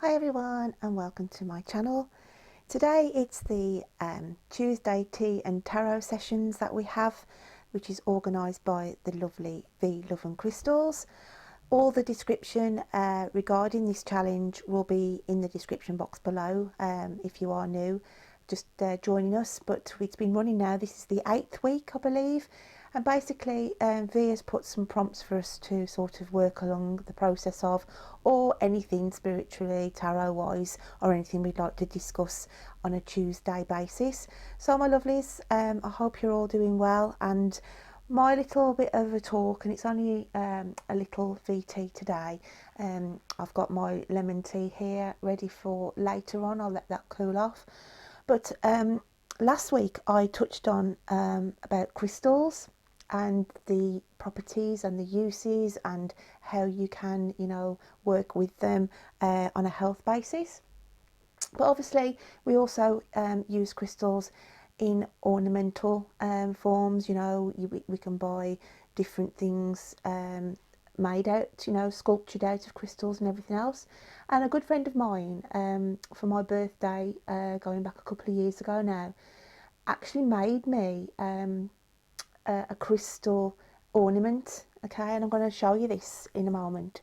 Hi everyone and welcome to my channel. Today it's the Tuesday tea and tarot sessions that we have, which is organised by the lovely V Love and Crystals. All the description regarding this challenge will be in the description box below if you are new just joining us, but it's been running now. This is the 8th week, I believe, and basically V has put some prompts for us to sort of work along the process of, or anything spiritually, tarot wise, or anything we'd like to discuss on a Tuesday basis. So my lovelies, I hope you're all doing well, and my little bit of a talk, and it's only a little VT today. I've got my lemon tea here ready for later on. I'll let that cool off. But last week I touched on about crystals and the properties and the uses and how you can, work with them on a health basis. But obviously we also use crystals in ornamental forms. We can buy different things made out, sculptured out of crystals and everything else. And a good friend of mine, for my birthday, going back a couple of years ago now, actually made me a crystal ornament. Okay, and I'm going to show you this in a moment.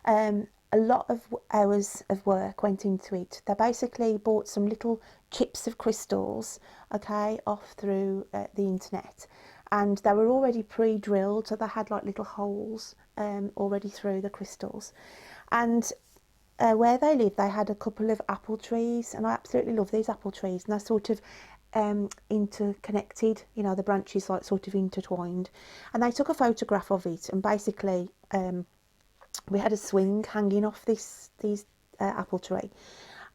A lot of hours of work went into it. They basically bought some little chips of crystals, okay, off through the internet, and they were already pre-drilled, so they had like little holes already through the crystals. And where they live, they had a couple of apple trees, and I absolutely love these apple trees, and they're sort of interconnected, the branches like sort of intertwined. And they took a photograph of it, and basically we had a swing hanging off these apple tree,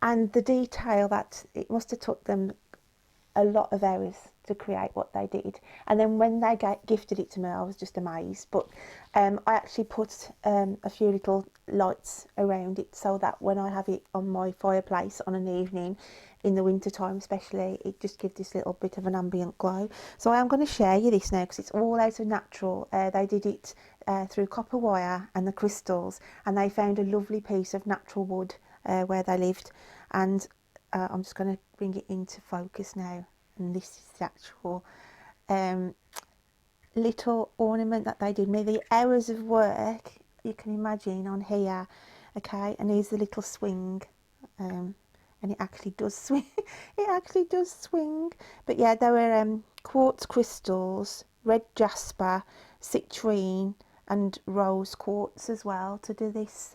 and the detail that it must have took them a lot of hours to create what they did. And then when they gifted it to me, I was just amazed. But I actually put a few little lights around it, so that when I have it on my fireplace on an evening in the winter time especially, it just gives this little bit of an ambient glow. So I am going to share you this now, because it's all out of natural. They did it through copper wire and the crystals, and they found a lovely piece of natural wood where they lived. And I'm just going to bring it into focus now, and this is the actual little ornament that they did me. The hours of work you can imagine on here, okay, and here's the little swing, and it actually does swing. It actually does swing. But yeah, there were quartz crystals, red jasper, citrine and rose quartz as well to do this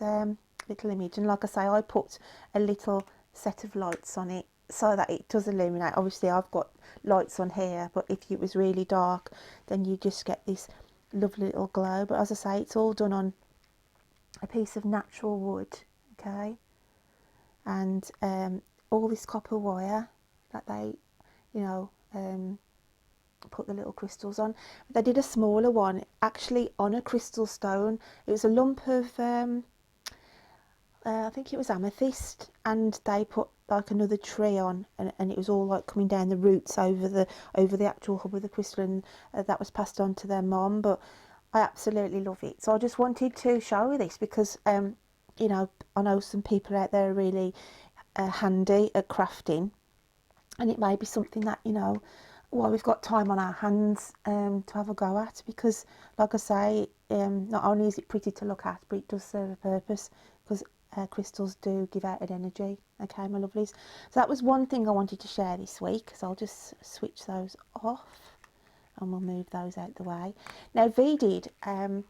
little image. And like I say, I put a little set of lights on it so that it does illuminate. Obviously I've got lights on here, but if it was really dark, then you just get this lovely little glow. But as I say, it's all done on a piece of natural wood, okay, and all this copper wire that they put the little crystals on. They did a smaller one actually on a crystal stone. It was a lump of I think it was amethyst, and they put like another tree on, and it was all like coming down the roots over the actual hub of the crystal, and that was passed on to their mom. But I absolutely love it, so I just wanted to show you this, because I know some people out there are really handy at crafting, and it may be something that while we've got time on our hands to have a go at, because like I say, not only is it pretty to look at, but it does serve a purpose, because crystals do give out an energy. Okay, my lovelies, so that was one thing I wanted to share this week. So I'll just switch those off and we'll move those out the way. Now V did a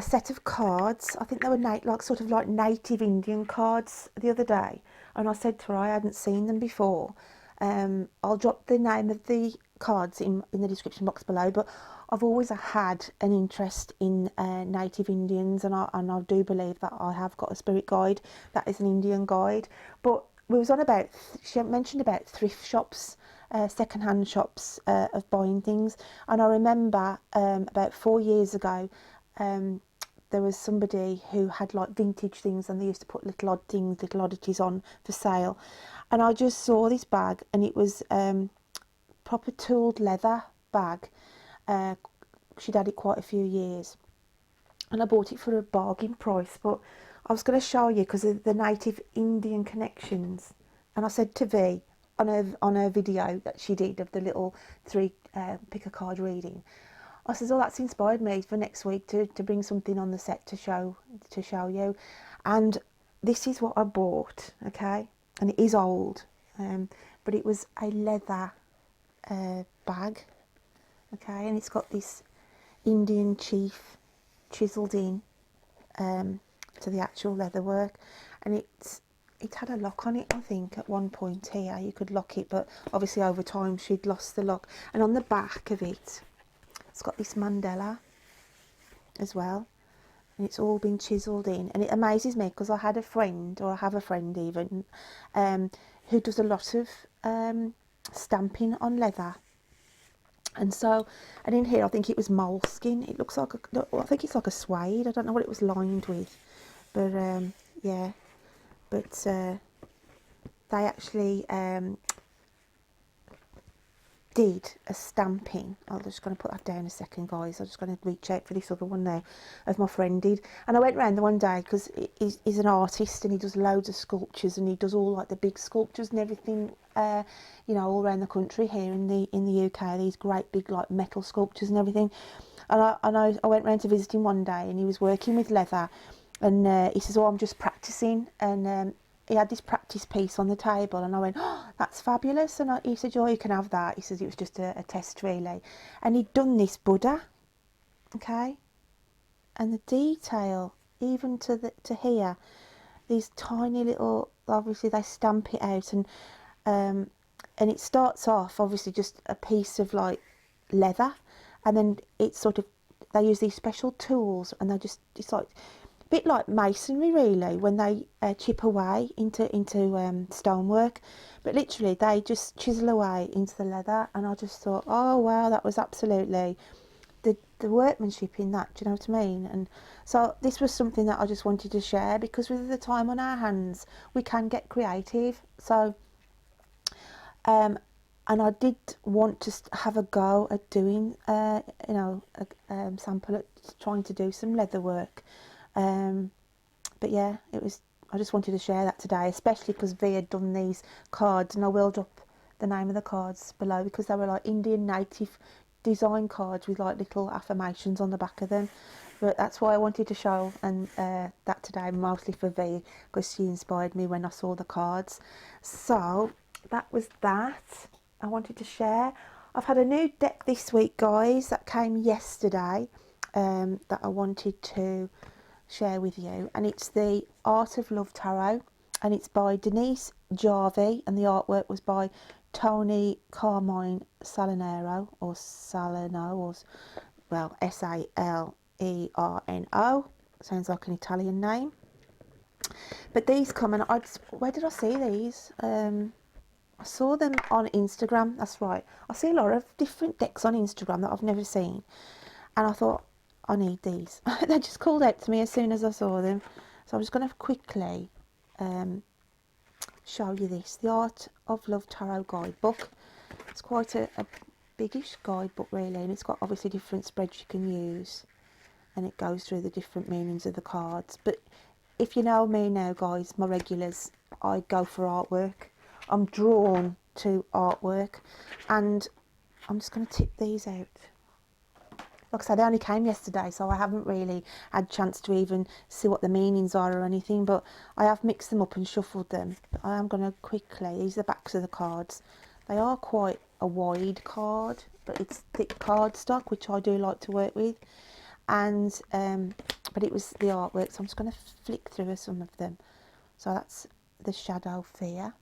set of cards. I think they were sort of like native Indian cards the other day, and I said to her I hadn't seen them before. I'll drop the name of the cards in the description box below, but I've always had an interest in native Indians, and I do believe that I have got a spirit guide that is an Indian guide. But we was on about, she mentioned about thrift shops, second-hand shops of buying things, and I remember about 4 years ago there was somebody who had like vintage things, and they used to put little odd things, little oddities on for sale. And I just saw this bag, and it was proper tooled leather bag. She'd had it quite a few years, and I bought it for a bargain price. But I was going to show you because of the native Indian connections, and I said to V on her video that she did of the little three pick a card reading, I says, oh, that's inspired me for next week to bring something on the set to show you. And this is what I bought, okay, and it is old, but it was a leather bag, okay, and it's got this Indian chief chiselled in to the actual leather work, and it had a lock on it. I think at one point here you could lock it, but obviously over time she'd lost the lock. And on the back of it, it's got this mandala as well, and it's all been chiselled in. And it amazes me because I had a friend, or I have a friend even, who does a lot of stamping on leather. And so, and in here I think it was moleskin. It looks like I think it's like a suede. I don't know what it was lined with, but yeah. But they actually did a stamping. I'm just going to put that down a second, guys. I'm just going to reach out for this other one now, as my friend did. And I went round the one day because he's an artist and he does loads of sculptures, and he does all like the big sculptures and everything, you know, all around the country here in the UK. These great big like metal sculptures and everything. And I went round to visit him one day, and he was working with leather, and he says, "Oh, I'm just practicing," and he had this practice piece on the table, and I went, "Oh, that's fabulous!" And he said, "Oh, you can have that." He says it was just a test really, and he'd done this Buddha, okay, and the detail, even to here, these tiny little, obviously they stamp it out, and it starts off obviously just a piece of like leather, and then it's sort of, they use these special tools, and they just, it's like a bit like masonry really, when they chip away into stonework, but literally they just chisel away into the leather. And I just thought, oh wow, that was absolutely the workmanship in that, do you know what I mean? And so this was something that I just wanted to share, because with the time on our hands we can get creative. So and I did want to have a go at doing you know, a sample at trying to do some leather work. But yeah, it was, I just wanted to share that today, especially because V had done these cards, and I will drop the name of the cards below, because they were like Indian native design cards with like little affirmations on the back of them. But that's why I wanted to show and that today, mostly for V, because she inspired me when I saw the cards. So that was that I wanted to share. I've had a new deck this week, guys, that came yesterday, that I wanted to share with you, and it's the Art of Love Tarot, and it's by Denise Jarvie, and the artwork was by Tony Carmine Salinero, or Salino, or well, Salerno, sounds like an Italian name. But these come, and where did I see these? I saw them on Instagram, that's right. I see a lot of different decks on Instagram that I've never seen, and I thought, I need these. They just called out to me as soon as I saw them. So I'm just going to quickly show you this. The Art of Love Tarot Guidebook. It's quite a biggish guidebook really, and it's got obviously different spreads you can use, and it goes through the different meanings of the cards. But if you know me now, guys, my regulars, I go for artwork. I'm drawn to artwork, and I'm just going to tip these out. Like I said, they only came yesterday, so I haven't really had a chance to even see what the meanings are or anything, but I have mixed them up and shuffled them. But I am going to quickly, these are the backs of the cards. They are quite a wide card, but it's thick cardstock, which I do like to work with. And but it was the artwork, so I'm just going to flick through some of them. So that's the Shadow Fear,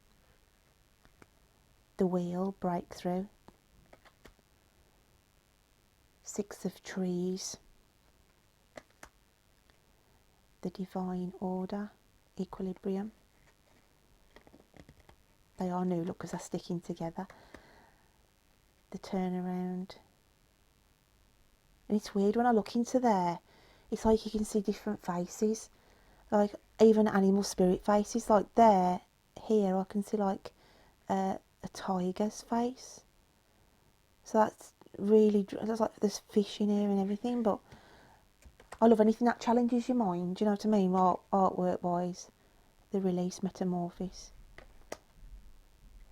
the Wheel, Breakthrough, Six of Trees, the Divine Order, Equilibrium. They are new, look, because they're sticking together. The Turnaround. And it's weird when I look into there, it's like you can see different faces, like even animal spirit faces. Like there, here I can see like a tiger's face. So that's really, that's like there's fish in here and everything, but I love anything that challenges your mind, you know what I mean, artwork wise. The release, metamorphosis,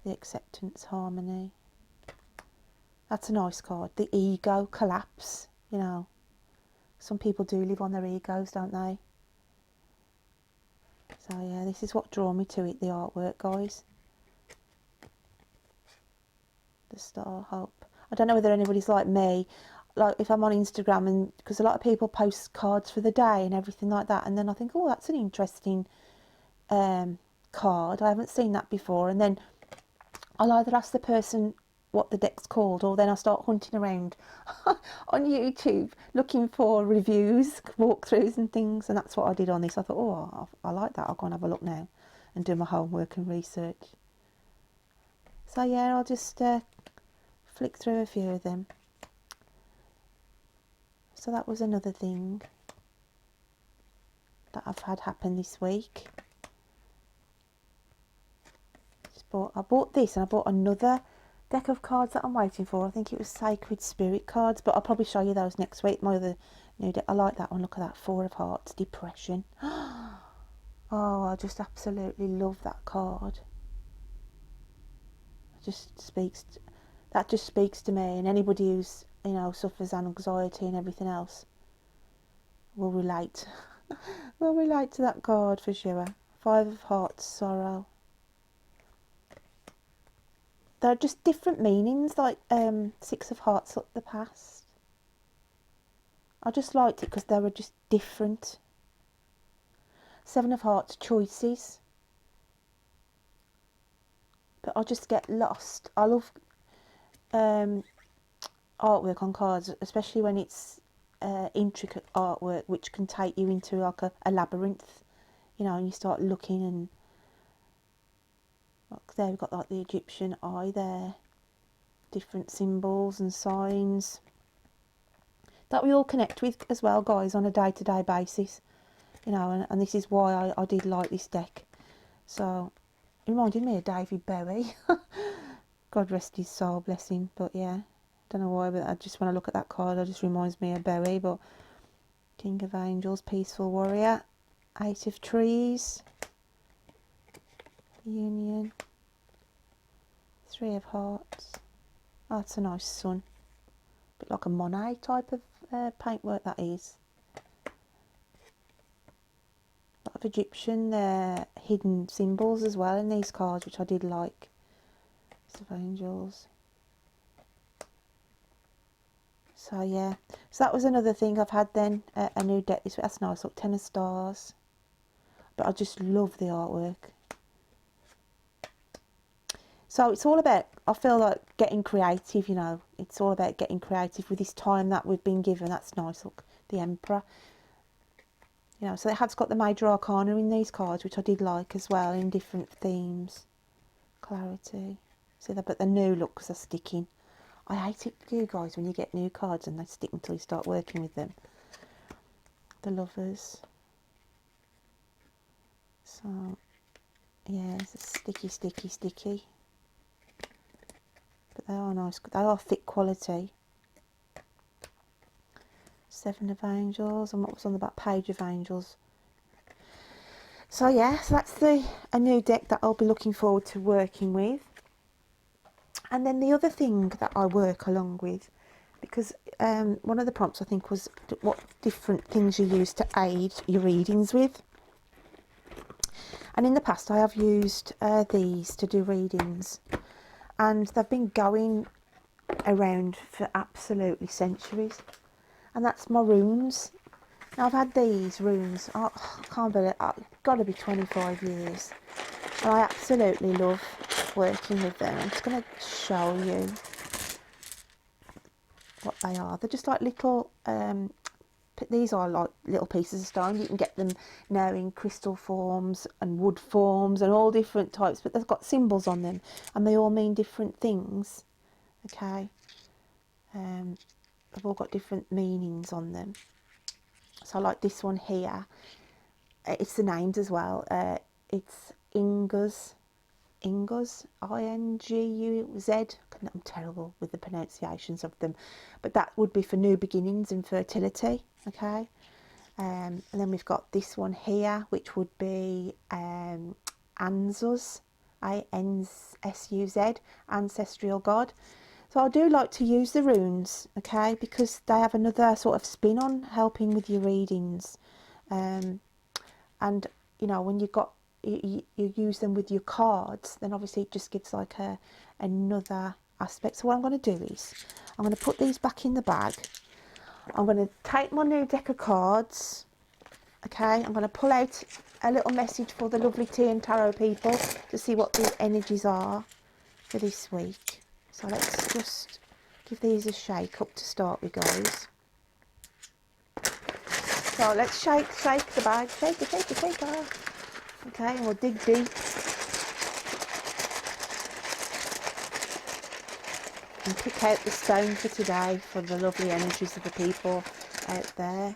the acceptance, harmony. That's a nice card. The ego, collapse, you know. Some people do live on their egos, don't they? So yeah, this is what drew me to it, the artwork, guys. The star, hope. I don't know whether anybody's like me, like if I'm on Instagram, and because a lot of people post cards for the day and everything like that, and then I think, oh, that's an interesting card. I haven't seen that before, and then I'll either ask the person what the deck's called, or then I start hunting around on YouTube looking for reviews, walkthroughs and things, and that's what I did on this. I thought, oh, I like that, I'll go and have a look now and do my homework and research. So yeah, I'll just flick through a few of them. So that was another thing that I've had happen this week. I bought this, and I bought another deck of cards that I'm waiting for. I think it was Sacred Spirit cards, but I'll probably show you those next week. My other new deck. I like that one. Look at that, Four of Hearts, Depression. Oh, I just absolutely love that card. That just speaks to me, and anybody who's, you know, suffers anxiety and everything else will relate. Will relate to that card for sure. Five of Hearts, Sorrow. They're just different meanings, like Six of Hearts, Look the Past. I just liked it because they were just different. Seven of Hearts, Choices. But I just get lost. I love artwork on cards, especially when it's intricate artwork, which can take you into like a labyrinth, you know, and you start looking, and look there, we've got like the Egyptian eye there, different symbols and signs that we all connect with as well, guys, on a day-to-day basis, you know, and this is why I did like this deck. So it reminded me of David Bowie. God rest his soul, bless him. But yeah, don't know why, but I just, when I look at that card, it just reminds me of Bowie. But King of Angels, Peaceful Warrior, Eight of Trees, Union, Three of Hearts. Oh, that's a nice sun. A bit like a Monet type of paintwork that is. A lot of Egyptian hidden symbols as well in these cards, which I did like. Of Angels. So yeah, so that was another thing I've had then, a new deck this week. That's nice, look, Ten of Stars. But I just love the artwork. So it's all about, I feel like, getting creative, you know. It's all about getting creative with this time that we've been given. That's nice, look, the Emperor. You know, so it has got the major arcana in these cards, which I did like as well, in different themes. Clarity. See that, but the new looks are sticking. I hate it, you guys, when you get new cards and they stick until you start working with them. The Lovers. So, yeah, it's a sticky, sticky, sticky. But they are nice. They are thick quality. Seven of Angels. And what was on the back? Page of Angels. So, yeah, so that's a new deck that I'll be looking forward to working with. And then the other thing that I work along with, because one of the prompts I think was what different things you use to aid your readings with. And in the past I have used these to do readings, and they've been going around for absolutely centuries, and that's my runes. Now I've had these runes, I can't believe it, it's got to be 25 years, and I absolutely love working with them. I'm just going to show you what they are. They're just like little these are like little pieces of stone. You can get them now in crystal forms and wood forms and all different types, but they've got symbols on them and they all mean different things. Okay, they've all got different meanings on them. So like this one here, it's the names as well. It's Inguz, Inguz. I'm terrible with the pronunciations of them, but that would be for new beginnings and fertility. Okay, And then we've got this one here, which would be Anzuz, A-N-S-U-Z, Ancestral God. So I do like to use the runes, okay, because they have another sort of spin on helping with your readings. And you know, when you use them with your cards, then obviously it just gives like another aspect. So what I'm going to do is I'm going to put these back in the bag. I'm going to take my new deck of cards, okay. I'm going to pull out a little message for the lovely tea and tarot people to see what the energies are for this week. So let's just give these a shake up to start with, guys. So let's shake the bag, shake it. Okay, and we'll dig deep and pick out the stone for today for the lovely energies of the people out there.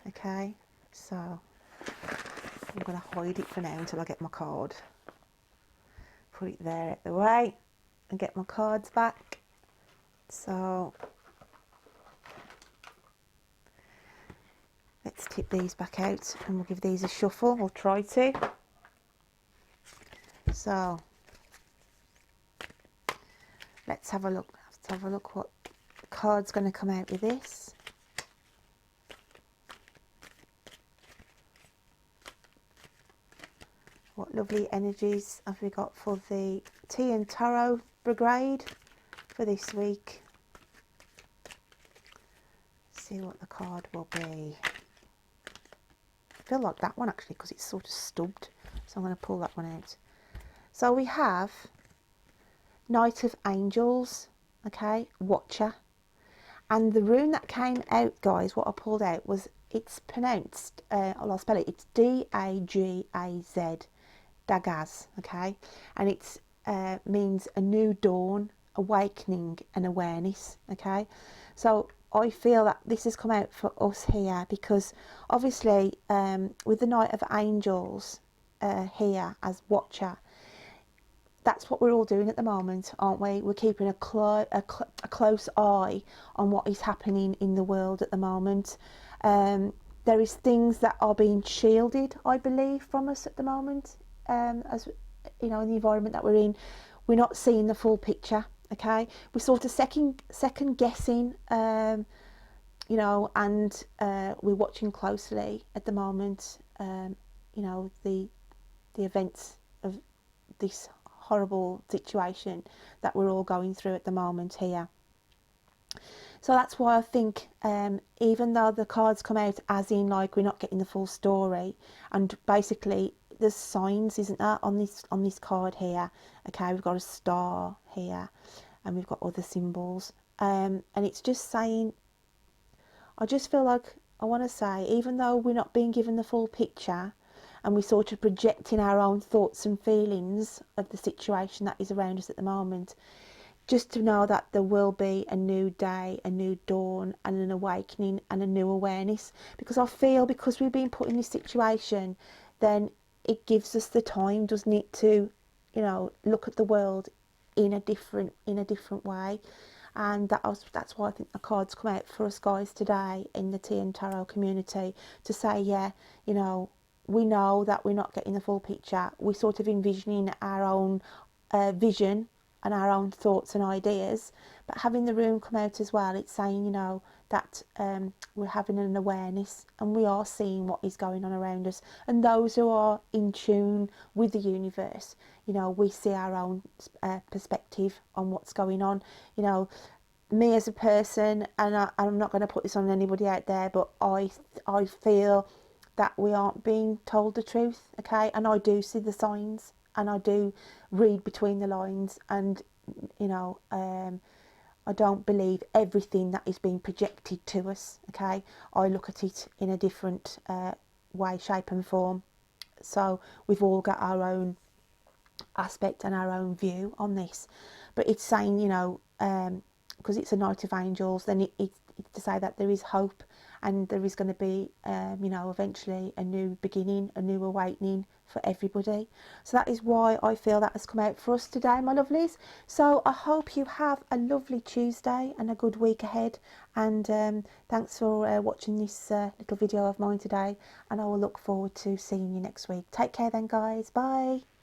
Okay, so I'm going to hide it for now until I get my card. Put it there out the way and get my cards back. So let's tip these back out and we'll give these a shuffle, or try to. So let's have a look. What card's going to come out with this. What lovely energies have we got for the Tea and Tarot Brigade for this week? See what the card will be. I feel like that one actually, because it's sort of stubbed, so I'm going to pull that one out. So we have Knight of Angels, okay, Watcher, and the rune that came out, guys, what I pulled out was, it's pronounced, I'll spell it, it's D-A-G-A-Z, Dagaz, okay, and it's means a new dawn, awakening and awareness, okay. So I feel that this has come out for us here because obviously with the Knight of Angels here as Watcher, that's what we're all doing at the moment, aren't we? We're keeping a close eye on what is happening in the world at the moment. There is things that are being shielded, I believe, from us at the moment. As you know, in the environment that we're in, we're not seeing the full picture. Okay, we're sort of second guessing, you know, and we're watching closely at the moment. You know, the events of this horrible situation that we're all going through at the moment here. So that's why I think even though the cards come out as in like we're not getting the full story, and basically there's signs, isn't there, on this card here. Okay, we've got a star here and we've got other symbols, and it's just saying, I just feel like I want to say, even though we're not being given the full picture and we're sort of projecting our own thoughts and feelings of the situation that is around us at the moment, just to know that there will be a new day, a new dawn and an awakening and a new awareness. Because I feel, because we've been put in this situation, then it gives us the time, doesn't it, to, you know, look at the world in a different way. And that's why I think the cards come out for us guys today in the Tea and Tarot community, to say, yeah, you know, we know that we're not getting the full picture. We're sort of envisioning our own vision and our own thoughts and ideas, but having the room come out as well, it's saying, you know, that we're having an awareness and we are seeing what is going on around us. And those who are in tune with the universe, you know, we see our own perspective on what's going on. You know, me as a person, and I'm not going to put this on anybody out there, but I feel that we aren't being told the truth, okay? And I do see the signs and I do read between the lines, and you know, I don't believe everything that is being projected to us, okay? I look at it in a different way, shape and form. So we've all got our own aspect and our own view on this, but it's saying, you know, because it's a Knight of Angels, then it's to say that there is hope and there is going to be, you know, eventually a new beginning, a new awakening for everybody. So that is why I feel that has come out for us today, my lovelies. So I hope you have a lovely Tuesday and a good week ahead, and thanks for watching this little video of mine today, and I will look forward to seeing you next week. Take care then, guys. Bye.